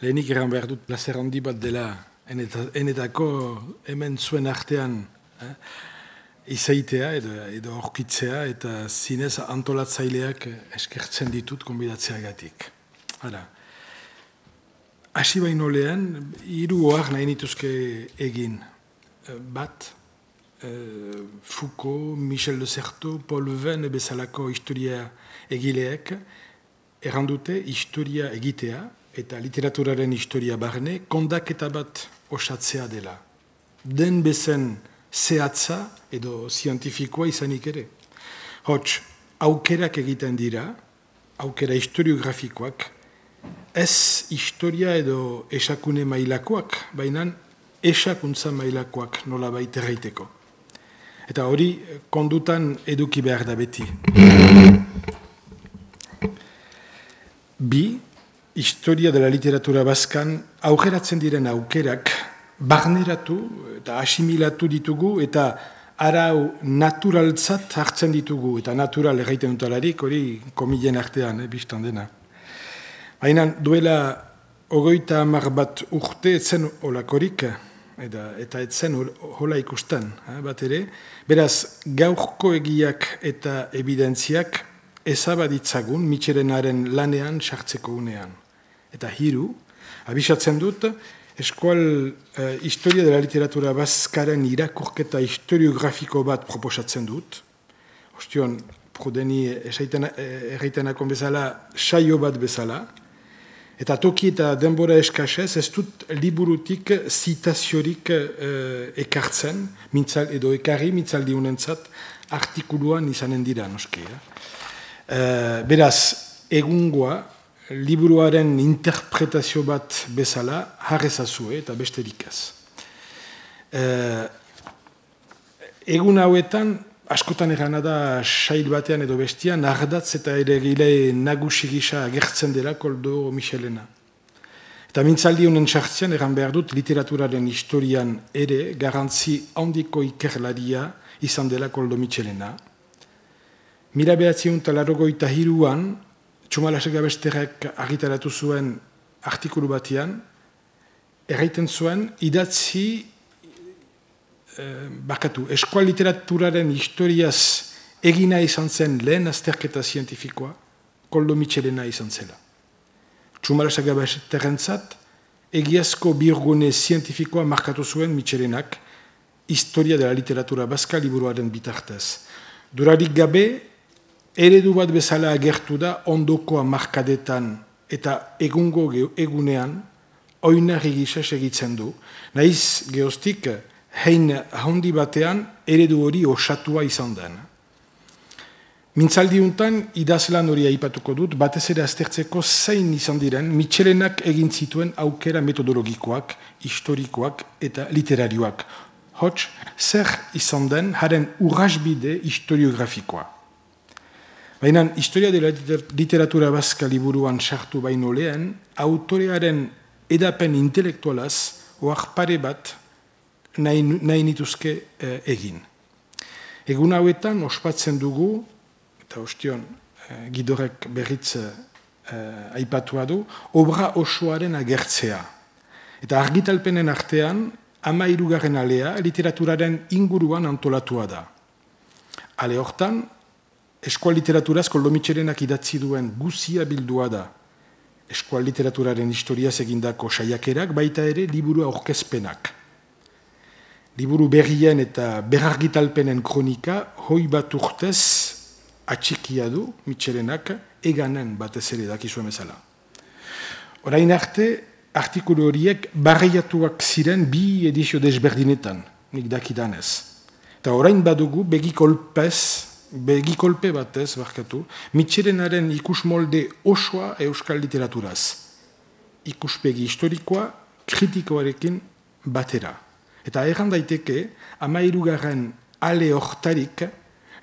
Lehenik eran behar dut plazer handi bat dela enetako hemen zuen artean izaitea edo aurkitzea eta zinez antolatzaileak eskertzen ditut konbidatzeagatik. Hala. Hasi baino lehen, 3 ohar nahi nituzke egin. Bat, Foucault, Michel de Certeau, Paul Venn bezalako historia egileek errandute historia egitea eta literaturaren historia barne kondaketa bat osatzea dela. Den bezen zehatza edo zientifikoa izanik ere. Hots, aukerak egiten dira, aukera historiografikoak, ez historia edo esakune mailakoak, baina esakuntza mailakoak nola baita erraiteko. Eta hori kondutan eduki behar da beti. Bi, historia dela literatura baskan aukeratzen diren aukerak barneratu eta asimilatu ditugu eta arau naturaltzat hartzen ditugu eta natural erraiten dutalarik hori komilen artean, biztan dena. Baina duela 30 bat urte etzen olakorik eta etzen hola ikusten bat ere. Beraz, gaurko egiak eta evidentziak ezabaditzagun Mitxelenaren lanean sartzeko unean. Eta 3, abisatzen dut, eskual historia dela literatura baskaren irakurketa historiografiko bat proposatzen dut. Ostion, Prudeni erraitenakon bezala, saio bat bezala. Eta toki eta denbora eskasez, ez dut liburutik zitaziorik ekartzen, edo ekarri mintzaldi unentzat, artikuluan izanen dira, noski. Beraz, egungoa, liburuaren interpretazio bat bezala, jarrezazue eta besterik ez. Egun hauetan, askotan erana da sail batean edo bestian, ardatz eta ere gile nagusi gisa agertzen dela Koldo Michelena. Eta mintzaldi honen sartzean eran behar dut literaturaren historian ere garrantzi handiko ikerlaria izan dela Koldo Michelena. 1983an, Txumalasek Gabesterrek argitaratu zuen artikulu batean, erraiten zuen idatzi eskual literaturaren historiaz egina izan zen lehen azterketa zientifikoa, Koldo Michelena izan zela. Txumalasek Gabesterrentzat, egiazko birgune zientifikoa markatu zuen Michelenak historia dela literatura baska liburuaren bitartez. Durarik gabe, eredu bat bezala agertu da ondokoa markadetan eta egungo egunean oinarri gisa segitzen du. Naiz geostik hein handi batean eredu hori osatua izan den. Mintzaldiuntan idazlan hori aipatuko dut, batez ere aztertzeko zein izan diren Michelenak egin zituen aukera metodologikoak, historikoak eta literarioak. Hots, zer izan den haren urrasbide historiografikoa. Baina, historia dela literatura baska liburuan sartu baino lehen, autorearen edapen intelektualaz oarpare bat nahi nituzke egin. Egun hauetan ospatzen dugu, eta ostion Gidorek berriz aipatua du, obra osoaren agertzea. Eta argitalpenen artean, 13. alea literaturaren inguruan antolatua da. Ale hortan, eskual literaturaz Koldo Michelenak idatzi duen guzia bildua da. Eskual literaturaren historiaz egindako saiakerak, baita ere liburu aurkezpenak. Liburu berrien eta berargitalpenen kronika, hoi bat urtez atxikia du Michelenak eganen batez ere dakizuen bezala. Orain arte, artikulu horiek barreiatuak ziren 2 edizio desberdinetan, nik dakidanez. Eta orain badugu begikolpe batez, Michelenaren ikusmolde osoa euskal literaturaz. Ikuspegi historikoa, kritikoarekin batera. Eta erran daiteke, 13. ale hortarik,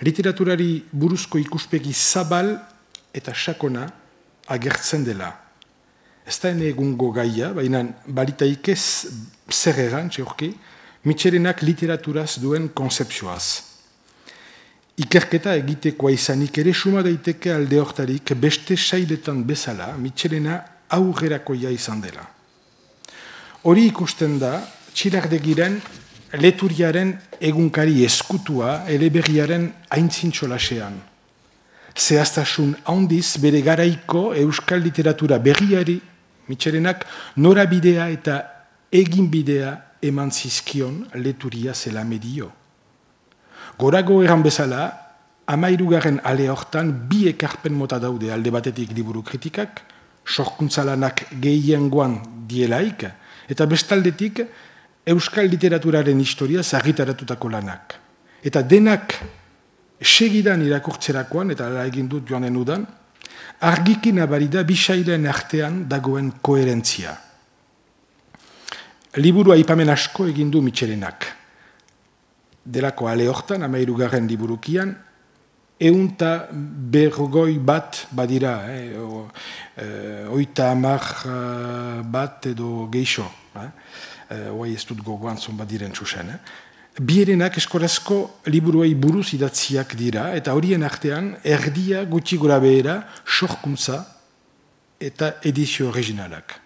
literaturari buruzko ikuspegi zabal eta sakona agertzen dela. Ez da egungo gaia, baina balitaik ez zer eran, Michelenak literaturaz duen konzepzioaz. Ikerketa egitekoa izanik ere suma daiteke alde hortarik beste sailetan bezala Michelena aurrerakoia izan dela. hori ikusten da, Txilardegiren leturiaren egunkari eskutua eleberriaren aintzintxolasean. Zehaztasun handiz bere garaiko euskal literatura berriari, Mitxelenak norabidea eta eginbidea eman zizkion leturia zela medio. Gorago eran bezala, 13. ale hortan bi ekarpen mota daude alde batetik liburu kritikak, sorkuntzalanak gehiengoan dielaik, eta bestaldetik euskal literaturaren historia argitaratutako lanak. Eta denak segidan irakurtzerakoan, eta ala egin dut joan udan, argiki nabarida bisailen artean dagoen koherentzia. Liburu aipamen asko egin du Mitxelenak. Delako ale hortan, 13. liburukian, 150 bat badira, 30 bat edo geixo. Hoai ez dut gogoan zon badiren txusen. Bierenak eskorazko liburuei buruz idatziak dira, eta horien artean erdia gutxi gora behera sorkuntza eta edizio originalak.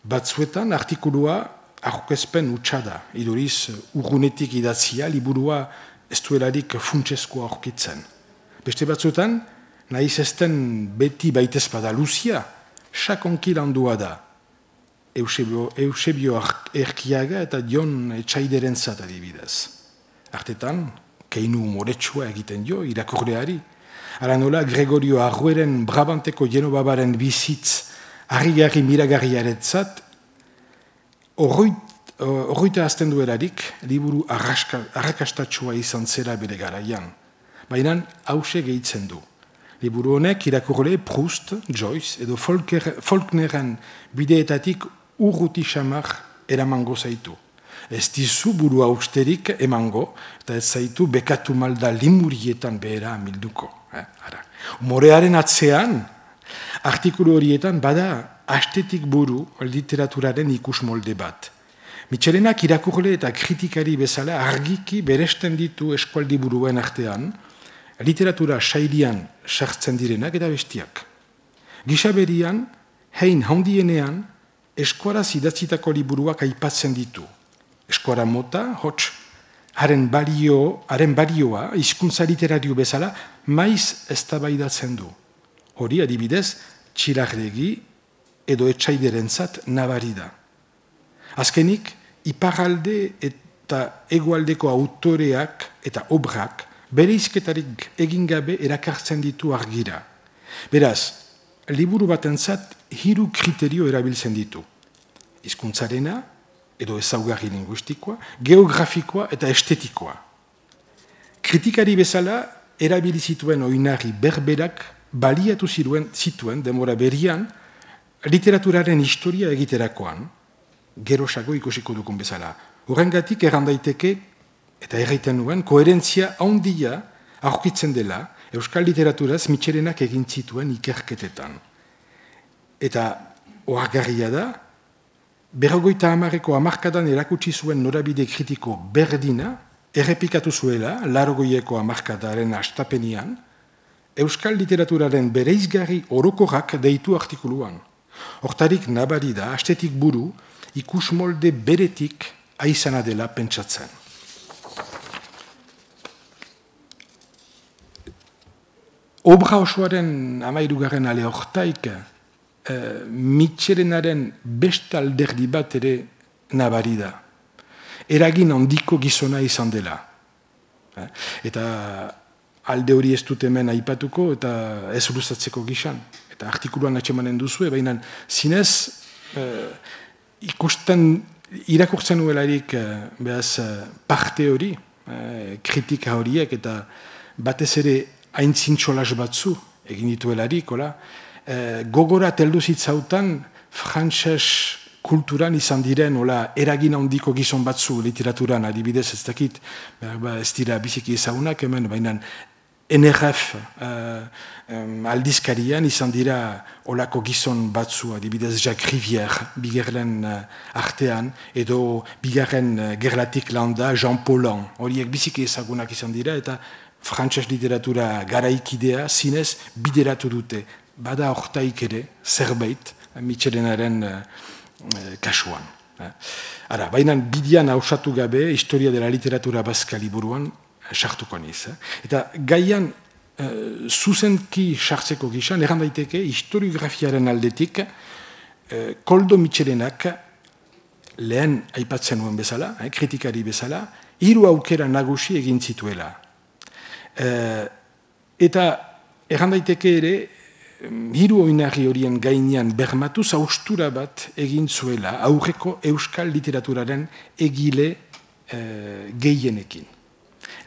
Batzuetan artikulua aurkezpen utxa da, iduriz urgunetik idatzia liburua ez duelarik funtseskoa aurkitzen. Beste batzuetan, nahiz ezten beti baitezpada luzia, sakonki landua da. Eusebio Erkiaga eta Jon Etxaideren zat adibidez. Artetan, keinu moretsua egiten jo, irakurleari. Ala nola, Gregorio Arrueren Brabanteko Jenobabaren bizitz harrigarri miragarriaretzat, horroita azten duelarik, liburu arrakastatsua izan zera bere garaian. Baina hause gehitzen du. Liburu honek irakurle Proust, Joyce edo Faulkneren bideetatik urruti xamar eramango zaitu. Ez dizu buru austerik emango, eta ez zaitu bekatu malda limurietan behera amilduko. Morearen atzean, artikulu horietan bada astetik buru literaturaren ikus molde bat. Mitxelenak irakurle eta kritikari bezala argiki beresten ditu eskualdi buruen artean, literatura sailian sartzen direnak eta bestiak. Gisaberian, hein handienean, eskuaraz idatzitako liburuak aipatzen ditu. Eskuara mota, hots, haren balioa, hizkuntza literario bezala, maiz eztabaidatzen du. Hori adibidez, Txilardegi edo Etxaiderentzat nabari da. Azkenik, iparralde eta hegoaldeko autoreak eta obrak bereizketarik egin gabe erakartzen ditu argira. Beraz, liburu batentzat 3 kriterio erabiltzen ditu. Hizkuntzarena, edo ezaugarri linguistikoa, geografikoa eta estetikoa. Kritikari bezala, erabili zituen oinarri berberak baliatu zituen demora berian literaturaren historia egiterakoan, gerosago ikusiko dukun bezala. Horrengatik errandaiteke, eta erraiten nuen, koherentzia handia aurkitzen dela euskal literaturaz Mitxelenak egin zituen ikerketetan. Eta ohargarria da, 50 hamarkadan erakutsi zuen norabide kritiko berdina, errepikatu zuela, 80ko hamarkadaren astapenian, euskal literaturaren bereizgarri orokorrak deitu artikuluan. Hortarik nabari da, astetik buru, ikus molde beretik aizana dela pentsatzen. Obra osoaren 13. ale hortaik, Mitxelenaren beste alderdi bat ere nabari da. Eragin handiko gizona izan dela. Eta alde hori ez dut hemen aipatuko eta ez luzatzeko gizan. Eta artikuluan atxemanen duzue, baina zinez irakurtzen nuelarik parte hori, kritika horiek eta batez ere aintzintxolas batzu egin dituelarik, gogora teldu zitzautan frantses kulturan izan diren eragin handiko gizon batzu literaturan, adibidez ez dakit, ez dira biziki ezagunak hemen, baina NRF aldizkarian izan dira olako gizon batzu, adibidez Jacques Rivière, bigarren artean, edo bigarren gerlatik landa Jean Paulhan, horiek biziki ezagunak izan dira, eta frantses literatura garaikidea zinez bideratu dute. Bada hortaik ere, zerbait, Mitxelenaren kasuan. Ara, baina bidian hausatu gabe, historia de la literatura baska liburuan sartuko niz. Eta gaian zuzenki sartzeko gizan, erran daiteke historiografiaren aldetik Koldo Mitxelenak lehen aipatzen nuen bezala, kritikari bezala, 3 aukera nagusi egin zituela. Eta erran daiteke ere, 3 oinarri horien gainean bermatuz haustura bat egin zuela aurreko euskal literaturaren egile gehienekin.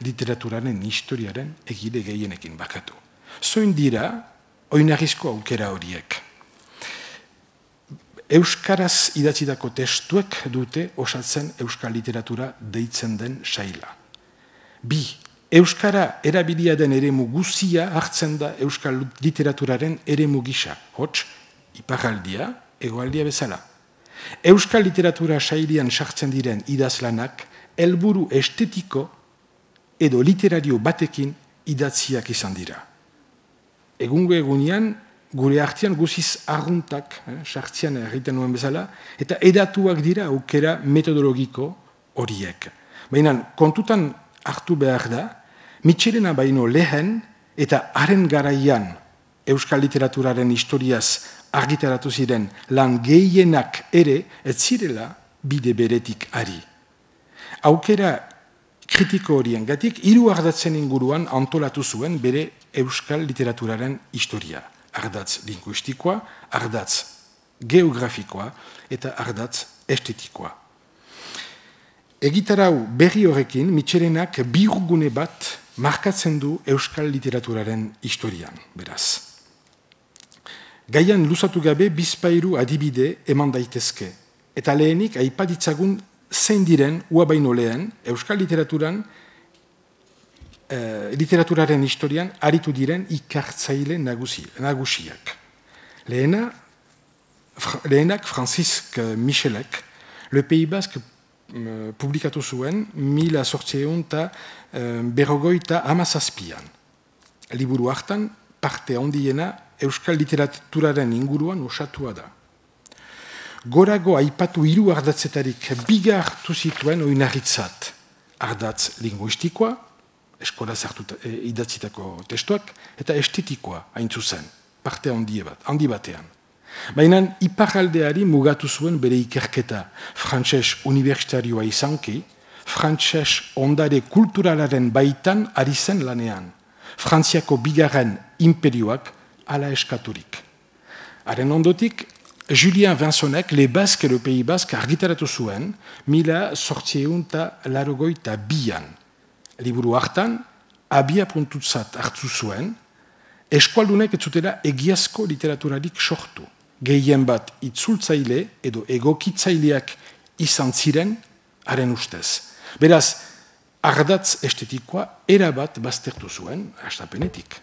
Literaturaren historiaren egile gehienekin bakatu. Zoin dira oinarrizko aukera horiek. Euskaraz idatzitako testuek dute osatzen euskal literatura deitzen den saila. 2. Euskara erabilia den eremu guzia hartzen da euskal literaturaren eremu gisa. Hots, iparraldia, hegoaldia bezala. Euskal literatura sailian sartzen diren idazlanak helburu estetiko edo literario batekin idatziak izan dira. Egungo egunean, gure artean guziz arruntak, sartzean egiten nuen bezala, eta edatuak dira aukera metodologiko horiek. Baina kontutan hartu behar da, Mitxelena baino lehen eta haren garaian euskal literaturaren historiaz argitaratu ziren lan gehienak ere ez zirela bide beretik ari. Aukera kritiko horien gatik, 3 ardatzen inguruan antolatu zuen bere euskal literaturaren historia. Ardatz linguistikoa, ardatz geografikoa eta ardatz estetikoa. Egitarau berri horrekin, Mitxelenak bihurgune bat markatzen du euskal literaturaren historian, beraz. Gaian luzatu gabe bizpahiru adibide eman daitezke, eta lehenik aipaditzagun zein diren ua baino lehen euskal literaturaren historian aritu diren ikartzaile nagusiak. Lehenak Francisque Michelek, Le Pays Basque publikatu zuen 1857an. Liburu hartan parte handiena euskal literaturaren inguruan osatua da. Gorago aipatu 3 ardatzetarik 2 hartu zituen oinarritzat. Ardatz linguistikoa, eskolaz idatzitako testuak, eta estetikoa hain zuzen, parte handi batean. Baina iparraldeari mugatu zuen bere ikerketa frantses universitarioa izanki, frantses ondare kulturalaren baitan ari zen lanean, Frantziako 2. imperioak ala eskaturik. Haren ondotik, Julien Vinsonek Le Basque et le Pays Basque argitaratu zuen 1882an. Liburu hartan, abia puntutzat hartu zuen, eskualdunek ez zutela egiazko literaturarik sortu. Gehien bat itzultzaile edo egokitzaileak izan ziren haren ustez. Beraz, ardatz estetikoa erabat baztertu zuen hastapenetik.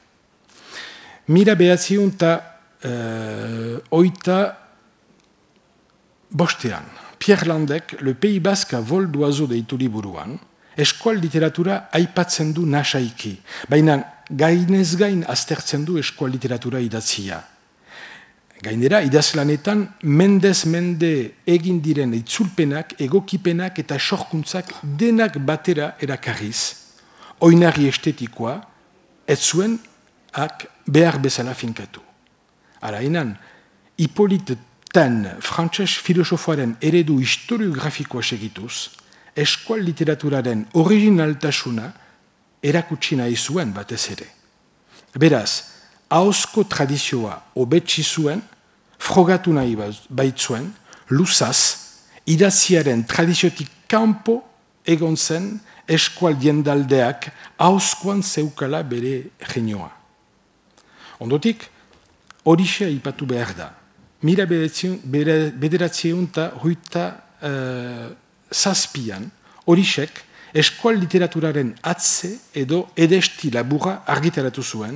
1985an, Pierre Landek Le Pays Basque vol d'oiseau deitu liburuan, eskual literatura aipatzen du nasaiki, baina gainez gain aztertzen du eskual literatura idatzia. Gainera, idazlanetan mendez mende egin diren itzulpenak, egokipenak eta sorkuntzak denak batera erakarriz, oinarri estetikoa, ez zuen behar bezala finkatu. Arainan, Hippolyte Taine, frantses filosofoaren eredu historiografikoa segituz, eskual literaturaren originaltasuna erakutsi nahi zuen batez ere. Beraz, ahozko tradizioa hobetsi zuen, frogatu nahi baitzuen, luzaz, idatziaren tradiziotik kanpo egon zen eskual jendaldeak ahozkoan zeukala bere genioa. Ondotik, horixe aipatu behar da. 1987an, horixek eskual literaturaren atze edo edesti labura argitaratu zuen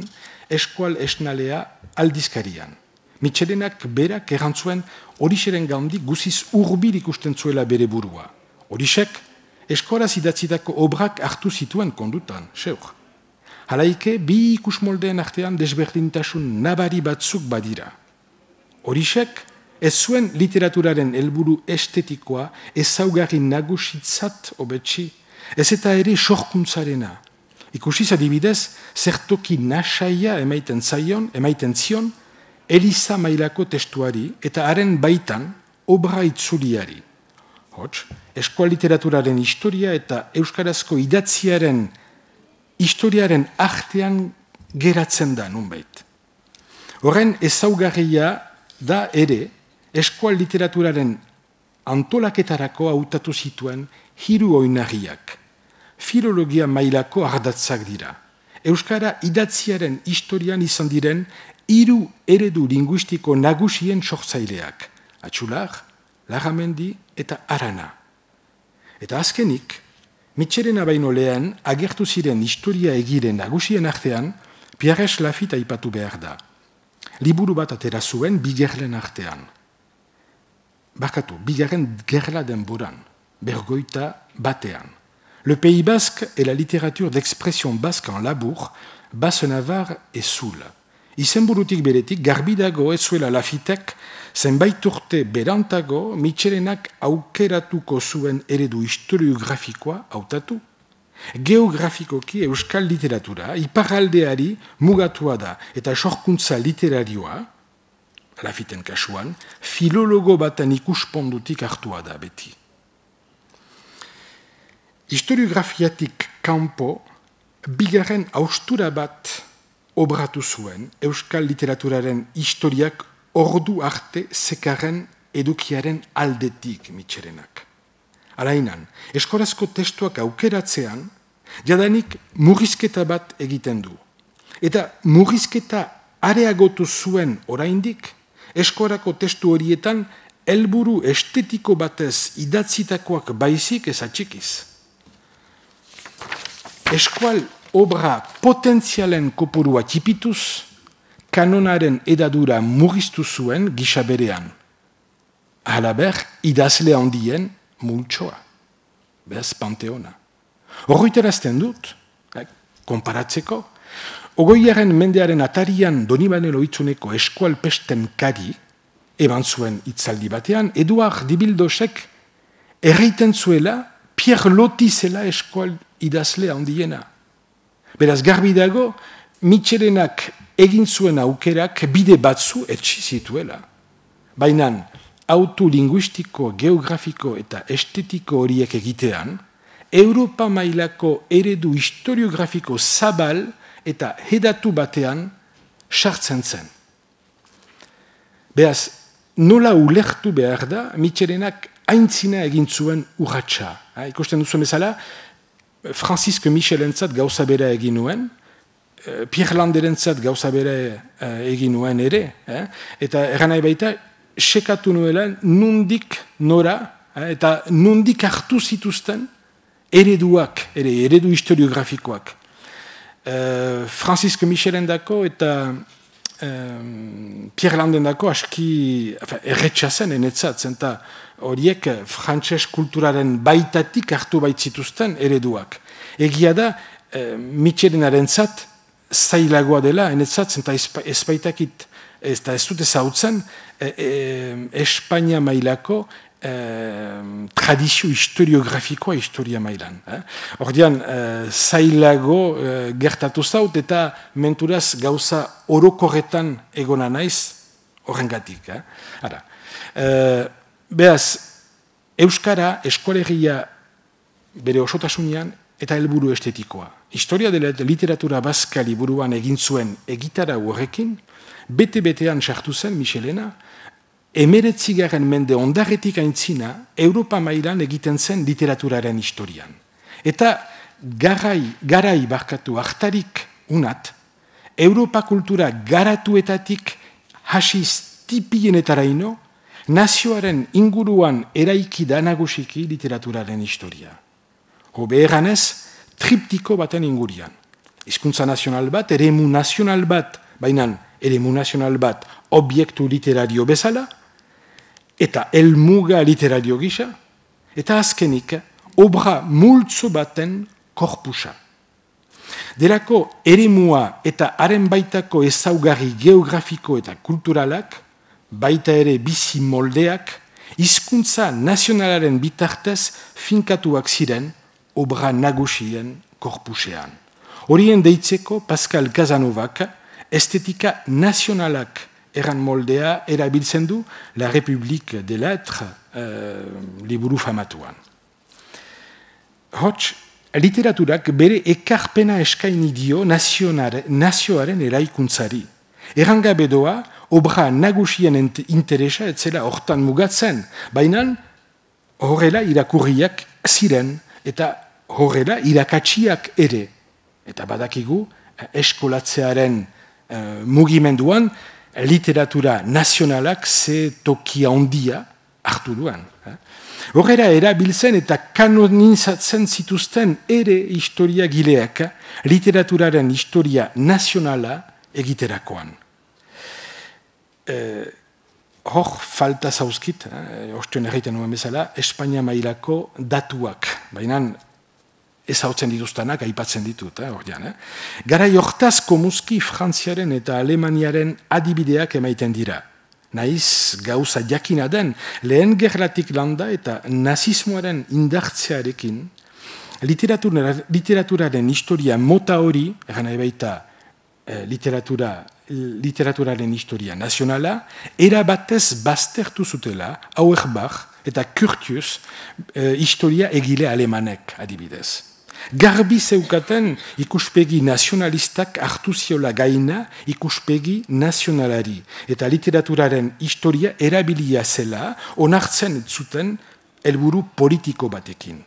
eskual esnalea aldizkarian. Mitxelenak berak errantzuen horixeren gandik guziz urbil ikusten zuela bere burua. Horixek eskolaz idatzitako obrak hartu zituen kondutan, seur. Halaike, bi ikusmoldeen artean desberdintasun nabari batzuk badira. Horixek ez zuen literaturaren helburu estetikoa ezaugarri nagusitzat hobetsi, ez eta ere sorkuntzarena. Ikusiz adibidez, zertoki nasaia emaiten zion, Eliza mailako testuari eta haren baitan obra itzuliari. Hots, eskola literaturaren historia eta euskarazko idatziaren historiaren artean geratzen da nunbait. Horren ezaugarria da ere, eskola literaturaren antolaketarako hautatu zituen 3 oinarriak. Filologia mailako ardatzak dira. Euskara idatziaren historian izan diren 3 eredu linguistiko nagusien sortzaileak. Atxular, Larramendi eta Arana. Eta azkenik, Mitxelena baino lehen agertu ziren historia egiren nagusien artean, Pierre Laffitte aipatu behar da. Liburu bat atera zuen bigarren artean. Bigarren gerla denboran, bergoita batean. Le Pays basque et la littérature d'expression basque en labour, Basse-Navarre et Soul. Izenburutik beretik garbi dago ez zuela Laffitek zenbait urte berantago Mitxelenak aukeratuko zuen eredu historiografikoa hautatu. Geografikoki euskal literatura iparraldeari mugatua da eta sorkuntza literarioa, Laffitten kasuan, filologo baten ikuspondutik hartua da beti. Historiografiatik kanpo, bigarren haustura bat obratu zuen euskal literaturaren historiak ordu arte zekarren edukiaren aldetik Mitxelenak. Alainan, eskorazko testuak aukeratzean, jadanik murrizketa bat egiten du. Eta murrizketa areagotu zuen oraindik, eskorako testu horietan helburu estetiko batez idatzitakoak baizik ez atxikiz. Eskual obra potentzialen kopurua txipituz, kanonaren edadura murriztu zuen gisa berean. Halaber, idazle handien multsoa, bez panteona. Horroiterazten dut, konparatzeko, 20. mendearen atarian Donibane Lohitzuneko eskual pesten kari, eban zuen itzaldi batean, Eduard Dibildosek erreiten zuela Pierre Loti zela eskual idazle handiena. Beraz, garbi dago, Mitxelenak egin zuen aukerak bide batzu etxi zituela. Baina, autu linguistiko, geografiko eta estetiko horiek egitean, Europa mailako eredu historiografiko zabal eta hedatu batean sartzen zen. Beaz, nola ulertu behar da, Mitxelenak aintzina egin zuen urratsa. Ikusten duzu bezala, Francisque Michelentzat gauza bera egin nuen, Pierre Landerentzat gauza bera egin nuen ere, eta eranai baita, sekatu nuela nundik nora, eta nundik hartu zituzten ereduak, eredu historiografikoak. Francisque Michelendako eta Pierre Landendako aski erretxazen enetzat, zenta horiek frantses kulturaren baitatik hartu baitzituzten ereduak. Egia da, Michelenaren zat, zailagoa dela, enetzat, zenta ez baitakit, ez dute zautzen, Espainia mailako tradizio historiografikoa historia mailan. Ordean, zailago gertatu zaut eta menturaz gauza orokorretan egona naiz horrengatik. Beaz, Euskara eskolegia bere osotasunean eta helburu estetikoa. Historia dela literatura baskali buruan egin zuen egitara horrekin, bete-betean sartu zen Michelena, 19. mende ondarretik aintzina, Europa mailan egiten zen literaturaren historian. Eta garai barkatu hartarik unat, Europa kultura garatuetatik hasiz tipienetaraino, nazioaren inguruan eraiki da nagusiki literaturaren historia. Hobe eranez, triptiko baten ingurian. Hizkuntza nazional bat, eremu nazional bat, baina eremu nazional bat obiektu literario bezala, eta helmuga literario gisa, eta azkenik, obra multzo baten korpusa. Delako eremua eta haren baitako ezaugarri geografiko eta kulturalak baita ere bizi moldeak, hizkuntza nazionalaren bitartez finkatuak ziren obra nagusien korpusean. Horien deitzeko Pascal Casanovak estetika nazionalak eran moldea erabiltzen du La République des Lettres liburu famatuan. Hots, literaturak bere ekarpena eskaini dio nazioaren eraikuntzari. Errangabe doa, obra nagusien interesa etzela hortan mugatzen, baina horrela irakurriak ziren eta horrela irakatsiak ere. Eta badakigu, eskolatzearen mugimenduan, literatura nazionalak ze tokia handia hartu duan. Horrela erabiltzen eta kanonizatzen zituzten ere historia gileak literaturaren historia nazionala egiterakoan. Hor falta zauzkit, ostuen erraiten nuen bezala, Espainia mailako datuak, baina ez hautzen dituztanak, aipatzen ditut, ordean. Garai hortaz komuzki Frantziaren eta Alemaniaren adibideak emaiten dira. Naiz gauza jakina den, lehen gerlatik landa eta nazismoaren indartzearekin, literaturaren historia mota hori, eran baita literaturaren historia nazionala, erabatez baztertu zutela, Auerbach eta Curtius historia egile alemanek adibidez. Garbi zeukaten ikuspegi nazionalistak hartu ziola gaina ikuspegi nazionalari eta literaturaren historia erabilia zela onartzen zuten helburu politiko batekin.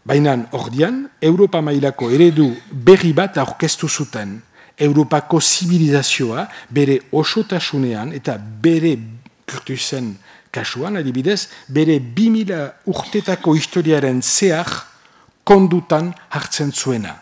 Baina ordian, Europa mailako eredu berri bat aurkeztu zuten, Europako zibilizazioa bere osotasunean eta bere Curtiusen kasuan, adibidez, bere 2000 urtetako historiaren zehar kondutan hartzen zuena.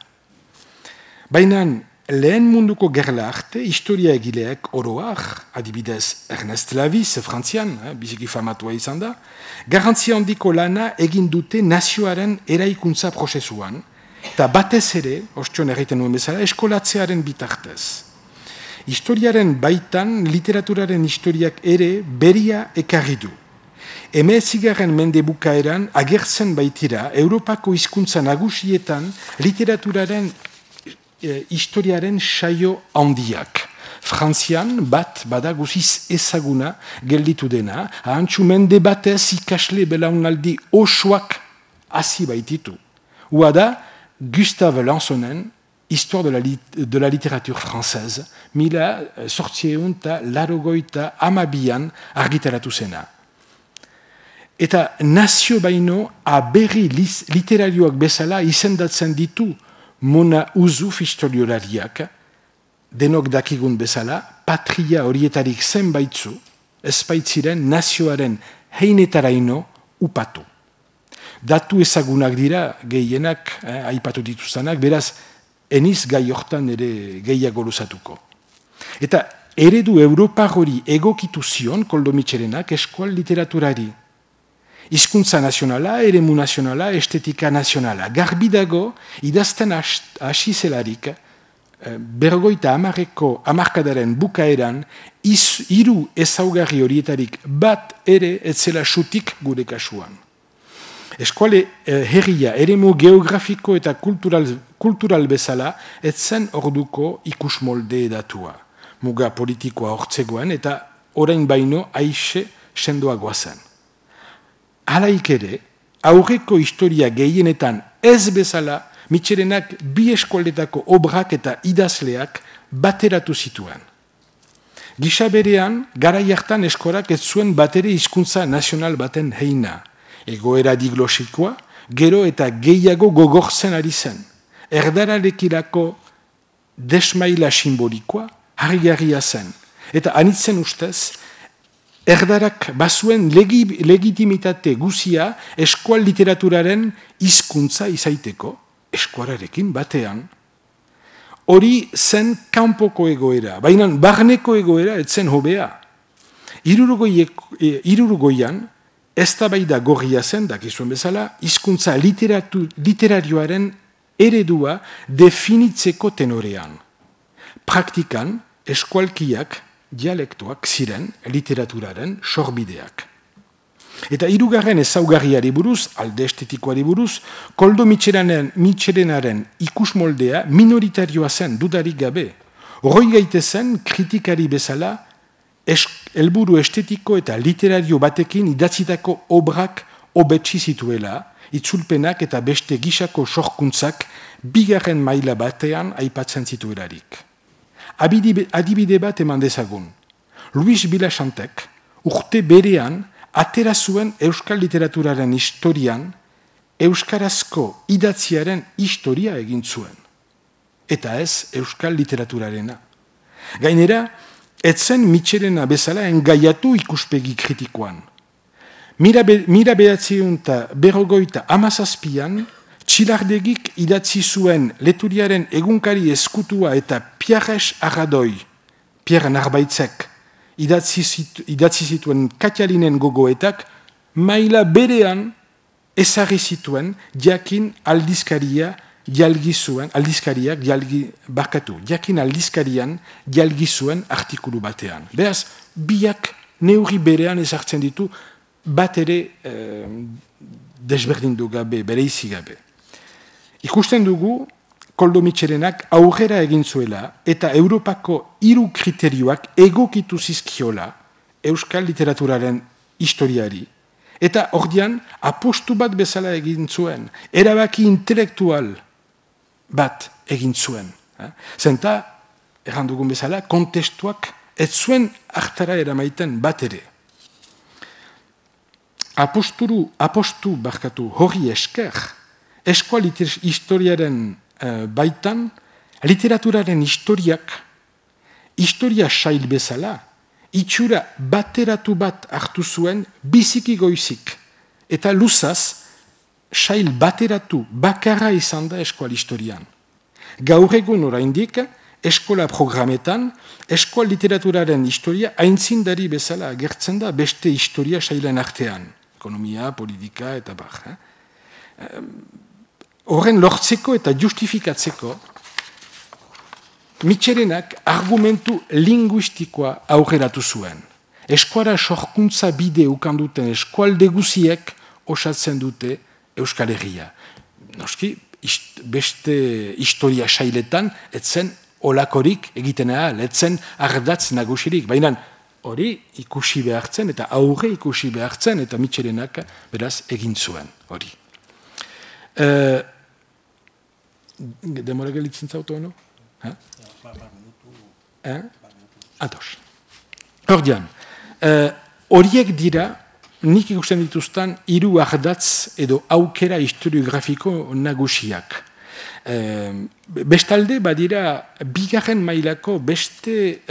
Baina lehen munduko gerla arte, historia egileak oroak, adibidez Ernest Lavis, Frantzian, biziki famatua izan da, garrantzia handiko lana egin dute nazioaren eraikuntza prozesuan, eta batez ere, ostion erraiten nuen bezala, eskolatzearen bitartez. Historiaren baitan, literaturaren historiak ere beria ekarri du. Hemeretzigarren mende bukaeran agertzen baitira Europako hizkuntza nagusietan literaturaren historiaren saio handiak. Frantzian bat bada guziz ezaguna gelditu dena, ahantxu mende batez ikasle belaunaldi osoak hasi baititu. Ua da Gustave Lansonen Histoire de la littérature française, 1882an argitaratu zena. Eta nazio baino aberri literarioak bezala izendatzen ditu Mona Uzuf historiolariak, denok dakigun bezala, patria horietarik zenbaitzu, ezbaitziren nazioaren heinetaraino upatu. Datu ezagunak dira gehienak, aipatu dituztanak, beraz, eniz gai hortan ere gehiago luzatuko. Eta eredu Europar hori egokitu zion Koldo Mitxelenak eskual literaturari. Hizkuntza nazionala, eremu nazionala, estetika nazionala. Garbi dago, idazten hasi zelarik, berrogeita hamarkadaren bukaeran, hiru ezaugarri horietarik bat ere etzela xutik gure kasuan. Eskuale herria, eremu geografiko eta kultural bezala, etzen orduko ikus molde datua. Muga politikoa hortzegoen eta orain baino aixe sendoagoa zen. Halaik ere, aurreko historia gehienetan ez bezala, Mitxelenak bi eskualdetako obrak eta idazleak bateratu zituen. Gisa berean, garai hartan eskorak ez zuen batere hizkuntza nazional baten heina. Egoera diglosikoa, gero eta gehiago gogortzen ari zen. Erdararekirako desmaila simbolikoa harrigarria zen. Eta anitzen ustez, erdarak bazuen legitimitate guzia eskual literaturaren hizkuntza izaiteko, eskuararekin batean. Hori zen kanpoko egoera, baina barneko egoera etzen hobea. Hirurogoian, eztabaida gorria zen, dakizuen bezala, hizkuntza literarioaren eredua definitzeko tenorean. Praktikan, eskualkiak dialektoak ziren literaturaren sorbideak. Eta hirugarren ezaugarriari buruz, alde estetikoari buruz, Koldo Mitxelenaren ikusmoldea minoritarioa zen dudarik gabe. Hori gaitezen kritikari bezala helburu estetiko eta literario batekin idatzitako obrak hobetsi zituela, itzulpenak eta beste gisako sorkuntzak bigarren maila batean aipatzen zituelarik. Adibide bat eman dezagun. Luis Villasantek urte berean atera zuen euskal literaturaren historian euskarazko idatziaren historia egin zuen. Eta ez euskal literaturarena. Gainera, etzen Mitxelena bezala engaiatu ikuspegi kritikoan. Mira behatzion eta berrogoita amazazpian, Txilardegik idatzi zuen leturiaren egunkari eskutua eta Pierres Arradoi, Pierre Narbaitzek, idatzi zituen Katialinen gogoetak, maila berean ezarri zituen jakin aldizkarian jalgi zuen artikulu batean. Beraz, biak neurri berean ezartzen ditu bat ere desberdindu gabe, bereizi gabe. Ikusten dugu, Koldo Mitxelenak aurrera egin zuela eta Europako 3 kriterioak egokitu zizkiola euskal literaturaren historiari. Eta ordian, apostu bat bezala egin zuen, erabaki intelektual bat egin zuen. Zenta, errandugun bezala, kontestuak ez zuen hartara eramaiten bat ere. Apostu hori esker, eskola historiaren baitan, literaturaren historia sail bezala, itxura bateratu bat hartu zuen biziki goizik. Eta luzaz, sail bateratu bakarra izan da eskola historian. Gaur egun oraindik, eskola programetan, eskola literaturaren historia aintzindari bezala agertzen da beste historia sailen artean. Ekonomia, politika eta bar. Horren lortzeko eta justifikatzeko, Mitxelenak argumentu linguistikoa aurreratu zuen. Eskuara sorkuntza bide ukanduten eskualde guziek osatzen dute Euskal Herria. Noski, beste historia sailetan, etzen olakorik egiten ahal, etzen ardatz nagusirik. Baina hori ikusi behartzen eta aurre ikusi behartzen eta Mitxelenak beraz egin zuen hori. Demora gelitzen zautu, no? Ados. Ordian, horiek dira, nik ikusten dituzten 3 ardatz edo aukera historiografiko nagusiak. Bestalde, badira, bigarren mailako beste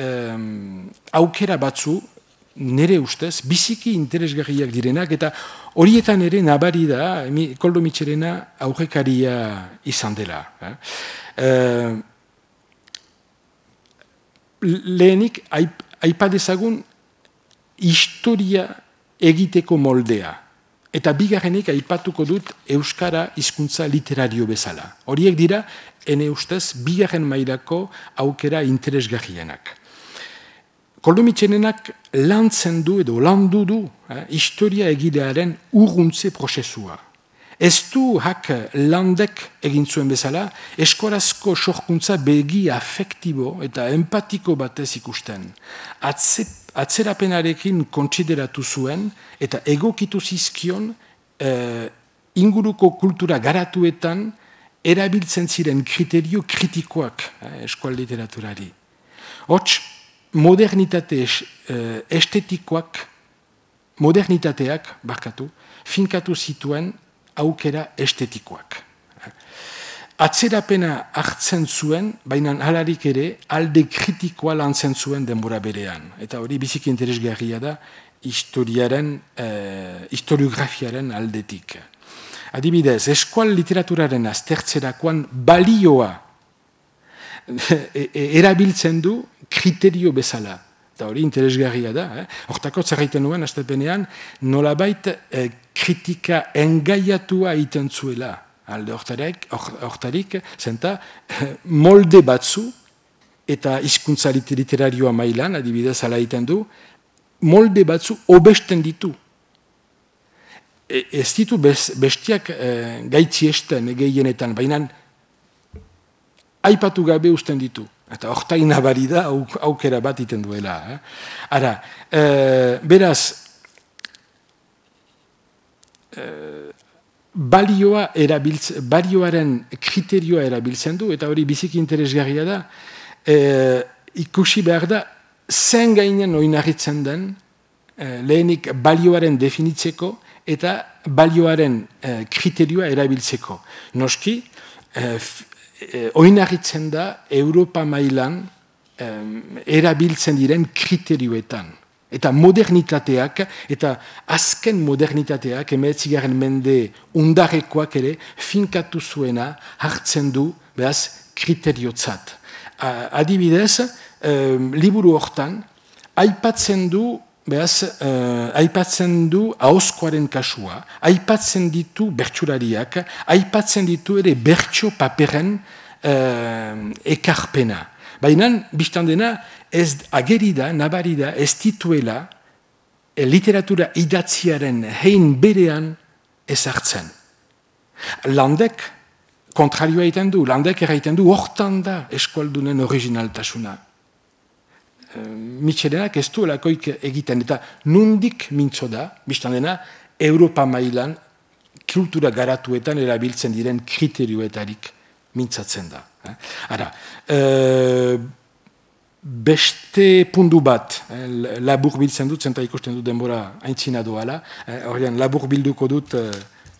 aukera batzu, nire ustez, biziki interesgarriak direnak, eta horietan ere nabari da, Koldo Mitxelena aurrekaria izan dela. Lehenik, aipadezagun historia egiteko moldea. Eta bigarrenik aipatuko dut euskara hizkuntza literario bezala. Horiek dira, ene ustez, bigarren mailako aukera interesgarrienak. Koldo Mitxelenak lantzen du edo landu du historia egilearen urruntze prozesua. Ez du hak landek egin zuen bezala, eskorazko sorkuntza begi afektibo eta empatiko batez ikusten. Atzerapenarekin kontsideratu zuen eta egokitu zizkion inguruko kultura garatuetan erabiltzen ziren kriterio kritikoak eskola literaturari. Hots, modernitate modernitateak, finkatu zituen aukera estetikoak. Atzerapena hartzen zuen, baina halarik ere alde kritikoa lantzen zuen denbora berean. Eta hori biziki interesgarria da historiografiaren aldetik. Adibidez, eskual literaturaren aztertzerakoan balioa erabiltzen du kriterio bezala. Eta hori interesgarria da. Hortako zerraiten nuen, astepenean, nolabait kritika engaiatua egiten zuela. Alde hortarik, zenta, molde batzu eta hizkuntza literarioa mailan, adibidez ala egiten du, molde batzu obesten ditu. Ez ditu bestiak gaitziesten gehienetan, baina aipatu gabe usten ditu. Eta hortain nabari da aukera bat iten duela. Ara, beraz, balioaren kriterioa erabiltzen du, eta hori biziki interesgarria da, ikusi behar da, zen gainen oinarritzen den, lehenik balioaren definitzeko, eta balioaren kriterioa erabiltzeko. Noski, oinarritzen da Europa mailan erabiltzen diren kriterioetan. Eta modernitateak, eta azken modernitateak, 19. mende undarrekoak ere, finkatu zuena hartzen du, behaz, kriteriotzat. Adibidez, liburu hortan, aipatzen du ahozkoaren kasua, aipatzen ditu bertsulariak, aipatzen ditu ere bertso paperen ekarpena. Baina, biztan dena, ez ageri da, nabari da, ez dituela literatura idatziaren hein berean ezartzen. Landek kontrarioa egiten du, landek erraiten du, hortan da eskualdunen originaltasuna. Mitxelenak ez du lakoik egiten, eta nundik mintzo da, biztan dena, Europa mailan kultura garatuetan erabiltzen diren kriterioetarik mintzatzen da. Ara, beste pundu bat, labur biltzen dut, zenta ikusten dut denbora aintzina doala, horrean labur bilduko dut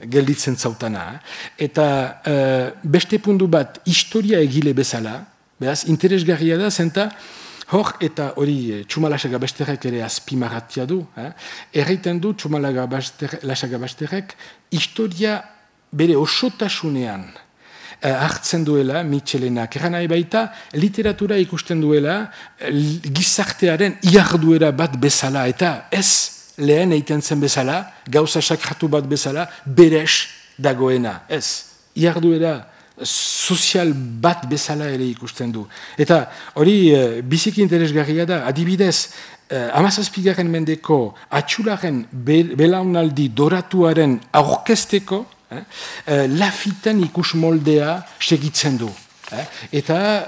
gelditzen zautana. Eta beste pundu bat, historia egile bezala, behaz, interesgarria da, zenta, hor, eta hori Txumalasaga Basterrek ere azpimarratia du, erraiten du Txumalasaga Basterrek historia bere osotasunean hartzen duela Mitxelenak. Erran nahi baita, literatura ikusten duela gizartearen iarduera bat bezala, eta ez lehen egiten zen bezala, gauza sakratu bat bezala, beres dagoena. Ez, iarduera sozial bat bezala ere ikusten du. Eta hori biziki interesgarria da, adibidez, 17. mendeko atxularen belaunaldi doratuaren aurkezteko, Lafiten ikus moldea segitzen du. Eta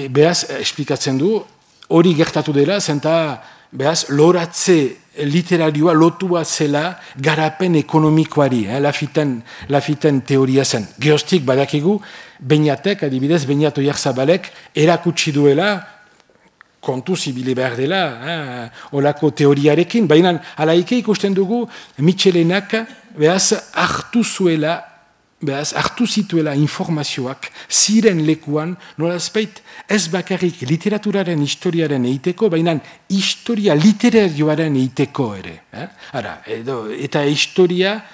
behaz esplikatzen du, hori gertatu dela, zenta behaz loratze literarioa lotua zela garapen ekonomikoari, Lafiten teoria zen. Geostik badakigu, Beñatek, adibidez, Beñat Oiarzabalek, erakutsi duela, kontu zibile behar dela, olako teoriarekin, baina alaike ikusten dugu Mitxelenak behaz hartu zituela informazioak ziren lekuan, nolazpeit ez bakarrik literaturaren historiaren eiteko, baina historia literarioaren eiteko ere. Eta historia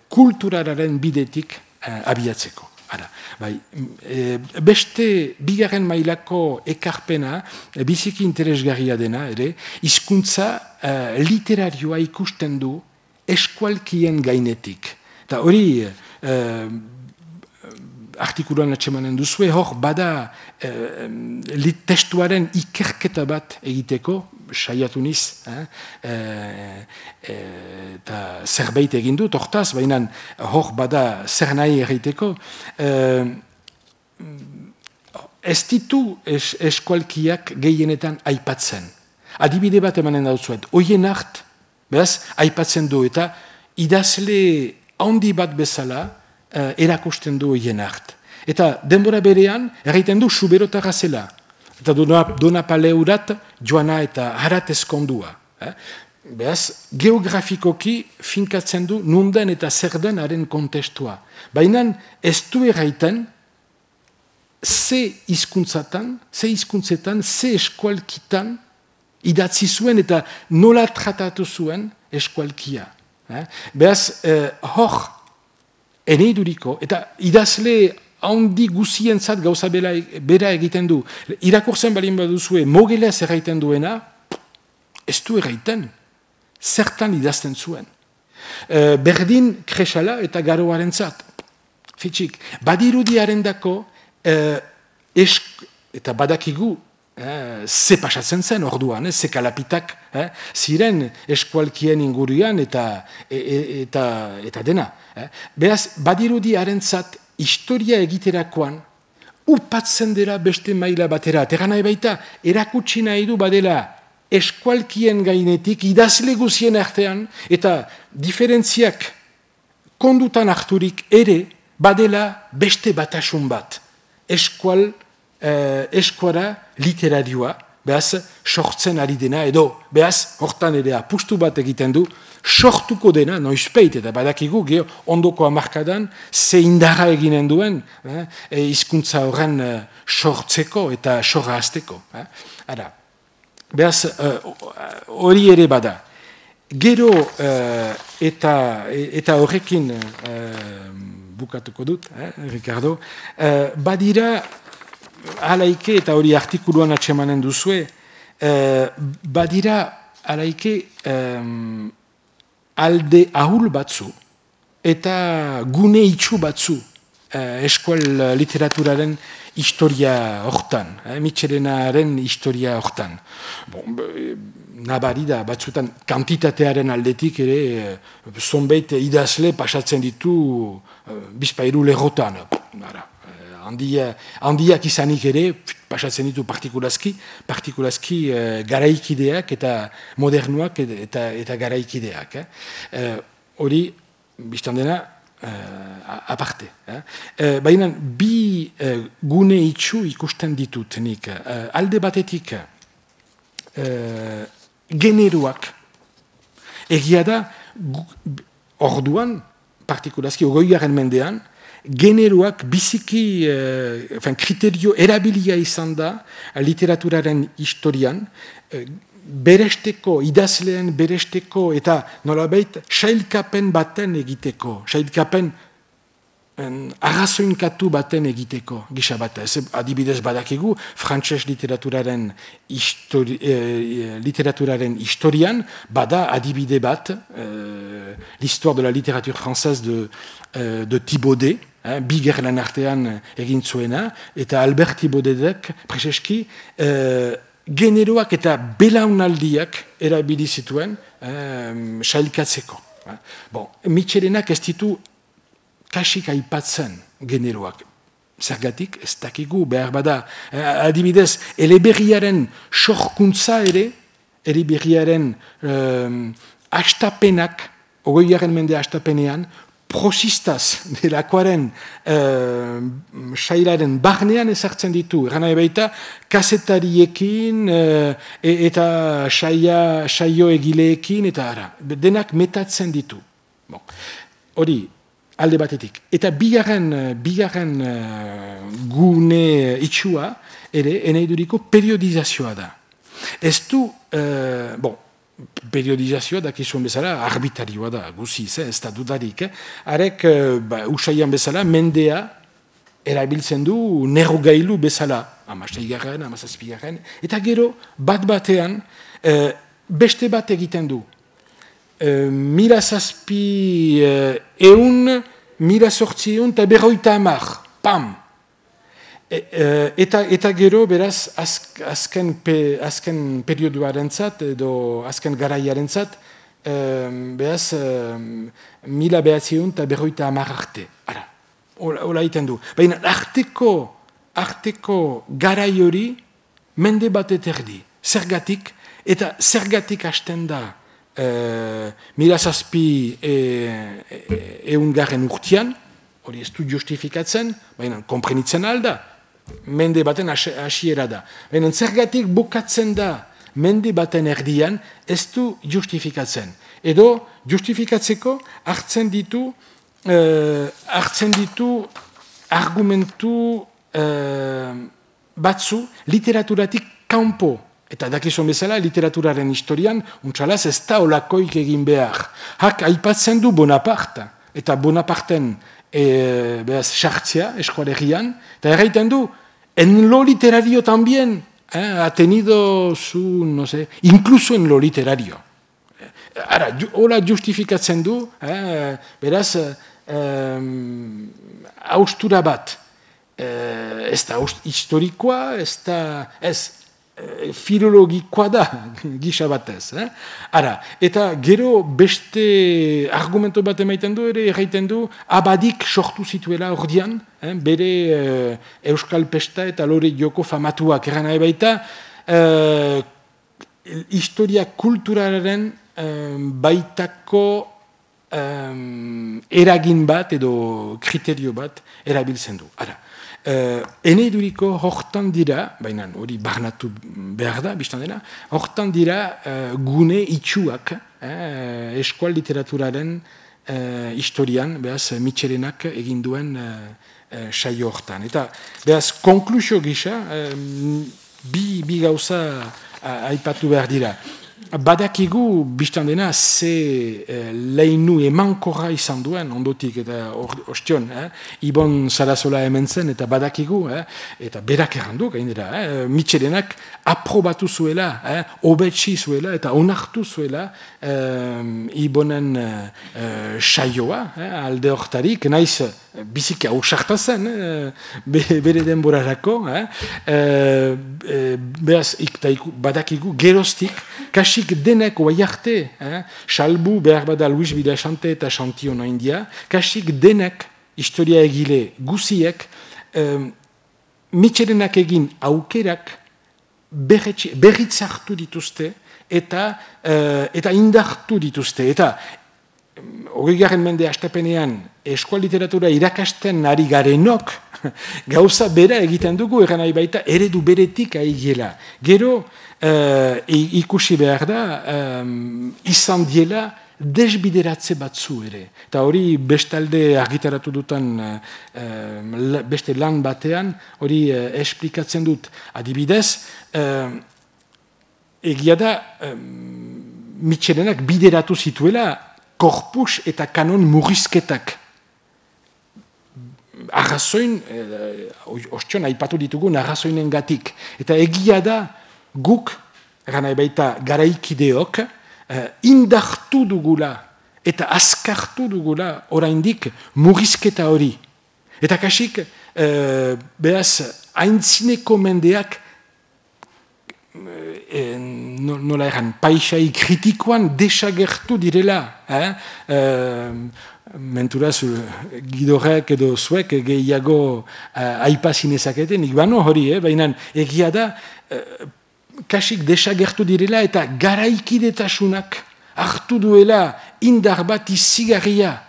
kulturaren bidetik abiatzeko. Beste bigarren mailako ekarpena, biziki interesgarria dena, ere, hizkuntza literarioa ikusten du eskualkien gainetik. Eta hori, artikuluan atxemanen duzue, hor bada testuaren ikerketa bat egiteko, saiatu niz, eta zerbait egin dut, hortaz, baina hor bada zer nahi egiteko, ez ditu eskualkiak gehienetan aipatzen. Adibide bat emanen dauzuet, oien hart, aipatzen du, eta idazle handi bat bezala erakusten du oien hart. Eta denbora berean, erraiten du Suberotarra zela. Eta Donapaleurat joana eta harat eskondua. Beaz, geografikoki finkatzen du nunden eta zer den haren kontestua. Baina ez du erraiten ze hizkuntzetan, ze eskualkitan idatzi zuen eta nola tratatu zuen eskualkia. Beaz, hor, eneiduriko, eta idazle handi guzientzat gauza bera egiten du. Irakurtzen balin baduzue, mogelez erraiten duena, ez du erraiten. Zertan idazten zuen. Berdin Kresala eta Garoaren zat. Fitxik, badirudiaren dako eta badakigu, ze pasatzen zen orduan, ze kalapitak ziren eskualkien ingurian eta dena. Beraz, badirudi harentzat historia egiterakoan upatzen dira beste maila batera. Terra nahi baita, erakutsi nahi du badela eskualkien gainetik idazle guzien artean eta diferentziak kondutan harturik ere badela beste batasun bat. Eskuara literarioa, behaz, sortzen ari dena, edo, behaz, hortan ere apustu bat egiten du, sortuko dena, noizpeit, eta badakigu, ondoko hamarkadan, ze indarra eginen duen, hizkuntza horren sortzeko eta sorra azteko. Ara, behaz, hori ere bada. Gero, eta horrekin, bukatuko dut, Ricardo, badira, halaike, eta hori artikuluan atsemanen duzue, badira halaike alde ahul batzu eta gune itxu batzu eskual literaturaren historia hortan, Mitxelenaren historia hortan. Nabari da, batzutan kantitatearen aldetik ere zonbait idazle pasatzen ditu bizpairu lerrotan. Handiak izanik ere, pasatzen ditu partikulazki garaikideak eta modernuak eta garaikideak. Hori, biztan dena, aparte. Baina, bi gune itxu ikusten ditut nik. Alde batetik, generoak. Egia da, orduan, partikulazki, 20. mendean, generoak biziki kriterio erabilia izan da literaturaren historian, beresteko, idazleen beresteko eta nolabait sailkapen baten egiteko, sailkapen arrazoinkatu baten egiteko gisa bat. Adibidez badakigu, frantses literaturaren historian bada adibide bat, l'histoire de la littérature française de Thibaudet, bi gerlan artean egin zuena, eta Albert Thibaudedek, preseski, generoak eta belaunaldiak erabili zituen sailkatzeko. Mitxelenak ez ditu kasik aipatzen generoak. Zergatik, ez dakigu, behar bada, adibidez, eleberriaren sorkuntza ere, eleberriaren astapenak, 20. mende astapenean, prosistaz delakoaren sailaren barnean ezartzen ditu. Erana ebaita, kasetariekin eta saio egileekin, eta ara, denak metatzen ditu. Hori, alde batetik. Eta bigarren gune itxua, ere, enaiduriko periodizazioa da. Ez du, periodizazioa dakizuen bezala arbitarioa da, guziz, ez da dudarik. Arek, usaian bezala, mendea erabiltzen du nerogailu bezala, 16. 17. Eta gero, bat-batean, beste bat egiten du. 1700, 1800 eta 50, pam! Eta gero, beraz, azken perioduarentzat, edo azken garaiarentzat, beraz, 1900 eta 50 arte. Hola iten du. Baina, arteko garai hori, mende bat eterdi. Zergatik, eta zergatik hasten da, 1700 urtean, hori ez du justifikatzen, baina, konprenitzen alda. Mende baten hasiera da. Baina zergatik bukatzen da mende baten erdian, ez du justifikatzen. Edo justifikatzeko hartzen ditu argumentu batzu literaturatik kanpo. Eta dakizun bezala, literaturaren historian, untsalaz ez da olakoik egin behar. Hak aipatzen du Bonaparte, eta Bonaparten sartzea eskualerian, eta erraiten du, en lo literario también ha tenido su, no sé, incluso en lo literario. Ara, hola justifikatzen du, beraz, haustura bat, ez da historikoa, ez filologikoa da, gisa batez. Ara, eta gero beste argumento bat emaiten du ere, erraiten du, abadik sortu zituela ordian, bere Euskal Pesta eta Lore Joko famatuak eran nahi baita, historia kulturalaren baitako eragin bat edo kriterio bat erabiltzen du. Ara, eneduriko hortan dira, baina hori barnatu behar da, biztan dena, hortan dira gune itxuak eskual literaturaren historian, behaz, Mitxelenak egin duen saio hortan. Eta, behaz, konklusio gisa, bi gauza aipatu behar dira. Badakigu, biztan dena, ze leinu emankorra izan duen, ondotik, eta ostion, Ibon Sarasola hemen zen, eta badakigu, eta berak errandu, gainera, Mitxelenak aprobatu zuela, hobetsi zuela, eta onartu zuela Ibonen saioa, alde hortarik, naiz biziki ausarta zen, bere denborarako, behaz, badakigu, geroztik, kasik denek oai arte, salbu behar bada Luis Bidasante eta Chantion India, kasik denek historia egile guziek, Mitxelenak egin aukerak berritz hartu dituzte eta indartu dituzte. Eta 20. mende hastapenean eskual literatura irakasten ari garenok, gauza bera egiten dugu, eran nahi baita eredu beretik aigela. Gero, ikusi behar da, izan diela desbideratze batzu ere. Eta hori bestalde argitaratu dutan beste lan batean, hori esplikatzen dut. Adibidez, egia da, Mitxelenak bideratu zituela korpus eta kanon murrizketak. Arrazoin, ostion aipatu ditugun arrazoinen gatik. Eta egia da, guk, gana baita garaikideok, indartu dugula eta azkartu dugula oraindik murrizketa hori. Eta kasik, behaz, aintzineko mendeak, nola egan, paisai kritikoan desagertu direla. Menturaz, Gidorek edo zuek gehiago aipazinezaketen, ikbano hori, baina egia da, kasik desagertu direla eta garaikidetasunak hartu duela indar bat izigarria.